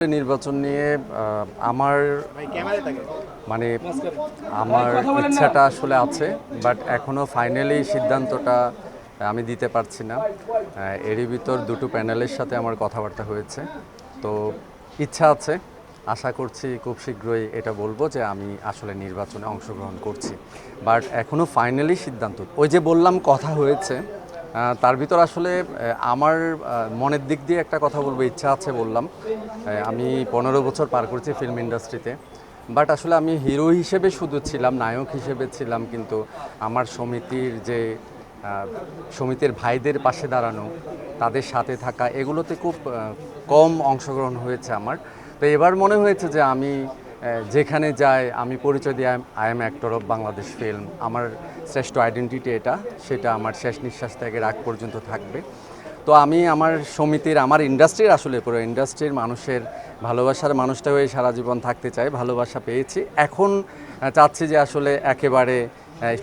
নির্বাচন নিয়ে আমার মানে আমার ইচ্ছাটা আসলে আছে, বাট এখনও ফাইনালি সিদ্ধান্তটা আমি দিতে পারছি না। এরই ভিতর দুটো প্যানেলের সাথে আমার কথাবার্তা হয়েছে, তো ইচ্ছা আছে। আশা করছি খুব শীঘ্রই এটা বলবো যে আমি আসলে নির্বাচনে অংশগ্রহণ করছি, বাট এখনও ফাইনালি সিদ্ধান্ত ওই যে বললাম কথা হয়েছে। তার ভিতর আসলে আমার মনের দিক দিয়ে একটা কথা বলবো, ইচ্ছা আছে বললাম। আমি 15 বছর পার করেছি ফিল্ম ইন্ডাস্ট্রিতে, বাট আসলে আমি হিরো হিসেবে শুধু ছিলাম, নায়ক হিসেবে ছিলাম, কিন্তু আমার সমিতির ভাইদের পাশে দাঁড়ানো, তাদের সাথে থাকা, এগুলোতে খুব কম অংশগ্রহণ হয়েছে আমার। তো এবার মনে হয়েছে যে আমি যেখানে যাই আমি পরিচয় দিই I am actor of Bangladesh film. আমার শ্রেষ্ঠ আইডেন্টিটি এটা, সেটা আমার শেষ নিঃশ্বাস ত্যাগের আগ পর্যন্ত থাকবে। তো আমি আমার সমিতির, আমার ইন্ডাস্ট্রির, আসলে পুরো ইন্ডাস্ট্রির মানুষের ভালোবাসার মানুষটা হয়ে সারা জীবন থাকতে চাই। ভালোবাসা পেয়েছি, এখন চাচ্ছি যে আসলে একেবারে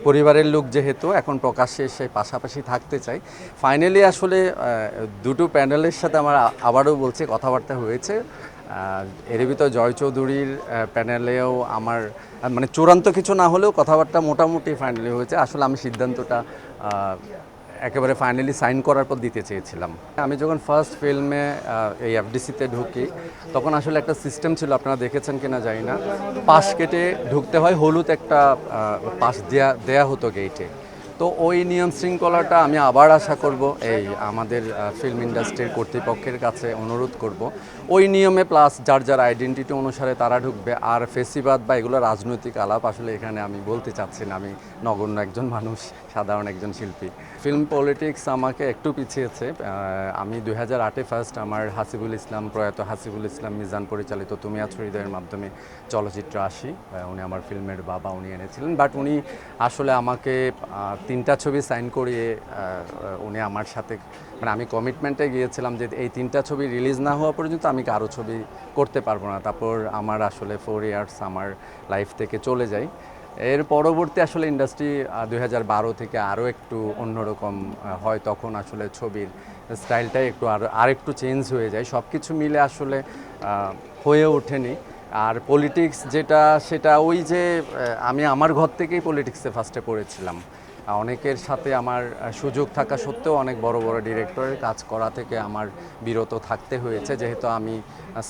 পরিবারের লোক যেহেতু, এখন প্রকাশ্যে এসে পাশাপাশি থাকতে চাই। ফাইনালি আসলে দুটো প্যানেলের সাথে আমার আবারও বলছি কথাবার্তা হয়েছে। এর ভিতর জয় চৌধুরীর প্যানেলেও আমার মানে চূড়ান্ত কিছু না হলেও কথাবার্তা মোটামুটি ফাইনালি হয়েছে। আসলে আমি সিদ্ধান্তটা একেবারে ফাইনালি সাইন করার পর দিতে চেয়েছিলাম। আমি যখন ফার্স্ট ফিল্মে এই এফডিসিতে ঢুকি, তখন আসলে একটা সিস্টেম ছিল, আপনারা দেখেছেন কিনা জানি না, পাশ কেটে ঢুকতে হয়, হলুদ একটা পাশ দেয়া হতো গেইটে। তো ওই নিয়ম শৃঙ্খলাটা আমি আবার আশা করব, এই আমাদের ফিল্ম ইন্ডাস্ট্রির কর্তৃপক্ষের কাছে অনুরোধ করব, ওই নিয়মে প্লাস যার যার আইডেন্টিটি অনুসারে তারা ঢুকবে। আর ফেসিবাদ বা এগুলো রাজনৈতিক আলাপ আসলে এখানে আমি বলতে চাচ্ছি না। আমি নগণ্য একজন মানুষ, সাধারণ একজন শিল্পী। ফিল্ম পলিটিক্স আমাকে একটু পিছিয়েছে। আমি 2008-এ ফার্স্ট আমার প্রয়াত হাসিবুল ইসলাম মিজান পরিচালিত তুমি আছো হৃদয়ের মাধ্যমে চলচ্চিত্র আসি। উনি আমার ফিল্মের বাবা, উনি এনেছিলেন। বাট উনি আসলে আমাকে 3টা ছবি সাইন করিয়ে উনি আমার সাথে, মানে আমি কমিটমেন্টে গিয়েছিলাম যে এই 3টা ছবি রিলিজ না হওয়া পর্যন্ত আমি কারো ছবি করতে পারবো না। তারপর আমার আসলে 4 ইয়ার্স আমার লাইফ থেকে চলে যায়। এর পরবর্তী আসলে ইন্ডাস্ট্রি 2012 থেকে আরও একটু অন্যরকম হয়, তখন আসলে ছবির স্টাইলটাই একটু আরেকটু চেঞ্জ হয়ে যায়। সব কিছু মিলে আসলে হয়ে ওঠেনি। আর পলিটিক্স যেটা, সেটা ওই যে আমি আমার ঘর থেকেই পলিটিক্সে ফার্স্টে পড়েছিলাম। অনেকের সাথে আমার সুযোগ থাকা সত্ত্বেও অনেক বড় বড় ডিরেক্টরের কাজ করা থেকে আমার বিরত থাকতে হয়েছে, যেহেতু আমি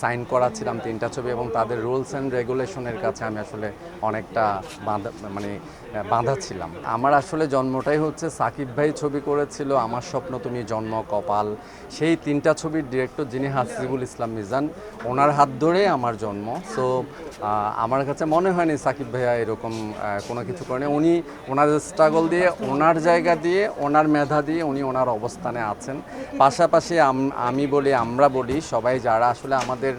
সাইন করাছিলাম 3টা ছবি এবং তাদের রুলস অ্যান্ড রেগুলেশনের কাছে আমি আসলে অনেকটা বাঁধা ছিলাম। আমার আসলে জন্মটাই হচ্ছে, সাকিব ভাই ছবি করেছিল আমার স্বপ্ন তুমি, জন্ম, কপাল, সেই 3টা ছবির ডিরেক্টর যিনি হাসিবুল ইসলাম মিজান, ওনার হাত ধরে আমার জন্ম। সো আমার কাছে মনে হয়নি সাকিব ভাইয়া এরকম কোনো কিছু করেনি। উনি ওনার স্ট্রাগল দিয়ে, ওনার জায়গা দিয়ে, ওনার মেধা দিয়ে উনি ওনার অবস্থানে আছেন। পাশাপাশি আমি বলি, আমরা বলি, সবাই যারা আসলে আমাদের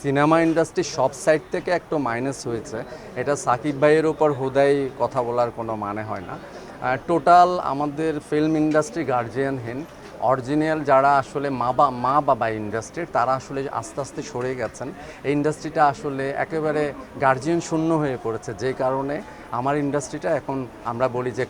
সিনেমা ইন্ডাস্ট্রি সব সাইড থেকে একটু মাইনাস হয়েছে, এটা সাকিব ভাইয়ের উপর হুদাই কথা বলার কোনো মানে হয় না। টোটাল আমাদের ফিল্ম ইন্ডাস্ট্রি গার্জিয়ানহীন। অরিজিনাল যারা আসলে মা বাবা ইন্ডাস্ট্রির, তারা আসলে আস্তে আস্তে সরে গেছেন। এই ইন্ডাস্ট্রিটা আসলে একেবারে গার্জিয়ান শূন্য হয়ে পড়েছে, যে কারণে আমার ইন্ডাস্ট্রিটা এখন আমরা বলি যে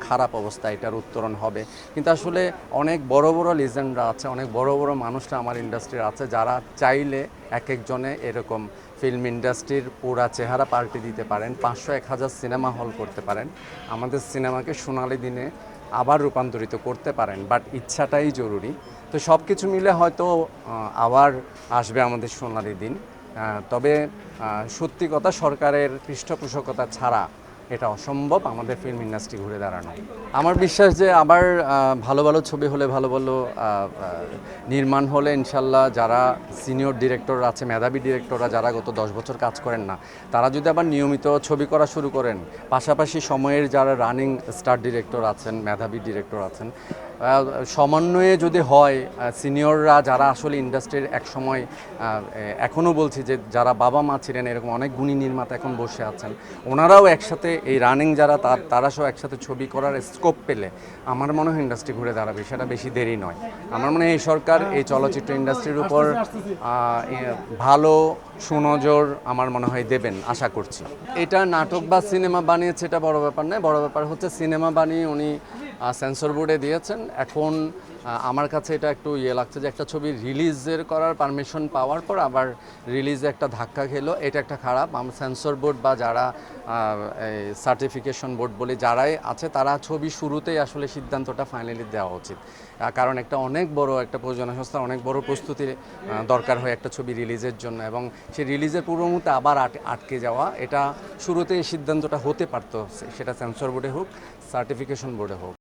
খারাপ অবস্থা, এটার উত্তরণ হবে। কিন্তু আসলে অনেক বড় বড় লিজেন্ডরা আছে, অনেক বড় বড় মানুষরা আমার ইন্ডাস্ট্রির আছে, যারা চাইলে এক একজনে এরকম ফিল্ম ইন্ডাস্ট্রির পুরা চেহারা পাল্টে দিতে পারেন, 500-1000 সিনেমা হল করতে পারেন, আমাদের সিনেমাকে সোনালি দিনে আবার রূপান্তরিত করতে পারেন। বাট ইচ্ছাটাই জরুরি। তো সব কিছু মিলে হয়তো আবার আসবে আমাদের সোনালি দিন। তবে সত্যি কথা, সরকারের পৃষ্ঠপোষকতা ছাড়া এটা অসম্ভব আমাদের ফিল্ম ইন্ডাস্ট্রি ঘুরে দাঁড়ানো। আমার বিশ্বাস যে আবার ভালো ভালো ছবি হলে, ভালো ভালো নির্মাণ হলে ইনশাল্লাহ যারা সিনিয়র ডিরেক্টর আছে, মেধাবী ডিরেক্টররা যারা গত 10 বছর কাজ করেন না, তারা যদি আবার নিয়মিত ছবি করা শুরু করেন, পাশাপাশি সময়ের যারা রানিং স্টার ডিরেক্টর আছেন, মেধাবী ডিরেক্টর আছেন, সমন্বয়ে যদি হয়, সিনিয়ররা যারা আসলে ইন্ডাস্ট্রির এক সময়, এখনও বলছি যে যারা বাবা মা ছিলেন, এরকম অনেক গুণী নির্মাতা এখন বসে আছেন, ওনারাও একসাথে, এই রানিং যারা তারা সব একসাথে ছবি করার স্কোপ পেলে আমার মনে হয় ইন্ডাস্ট্রি ঘুরে দাঁড়াবে। সেটা বেশি দেরি নয়। আমার মনে হয় এই সরকার এই চলচ্চিত্র ইন্ডাস্ট্রির উপর ভালো সুনজর আমার মনে হয় দেবেন, আশা করছি। এটা নাটক বা সিনেমা বানিয়েছে এটা বড় ব্যাপার নয়, বড় ব্যাপার হচ্ছে সিনেমা বানিয়ে উনি সেন্সর বোর্ডে দিয়েছেন। এখন আমার কাছে এটা একটু লাগছে যে একটা ছবি রিলিজের করার পারমিশন পাওয়ার পর আবার রিলিজে একটা ধাক্কা খেলো, এটা একটা খারাপ। সেন্সর বোর্ড বা যারা সার্টিফিকেশন বোর্ড বলে যারাই আছে তারা ছবি শুরুতেই আসলে সিদ্ধান্তটা ফাইনালি দেওয়া উচিত। কারণ একটা অনেক বড় একটা প্রযোজনা সংস্থার অনেক বড় প্রস্তুতি দরকার হয় একটা ছবি রিলিজের জন্য, এবং সেই রিলিজের পূর্ব মুহূর্তে আবার আটকে যাওয়া, এটা শুরুতেই সিদ্ধান্তটা হতে পারতো, সেটা সেন্সর বোর্ডে হোক সার্টিফিকেশন বোর্ডে হোক।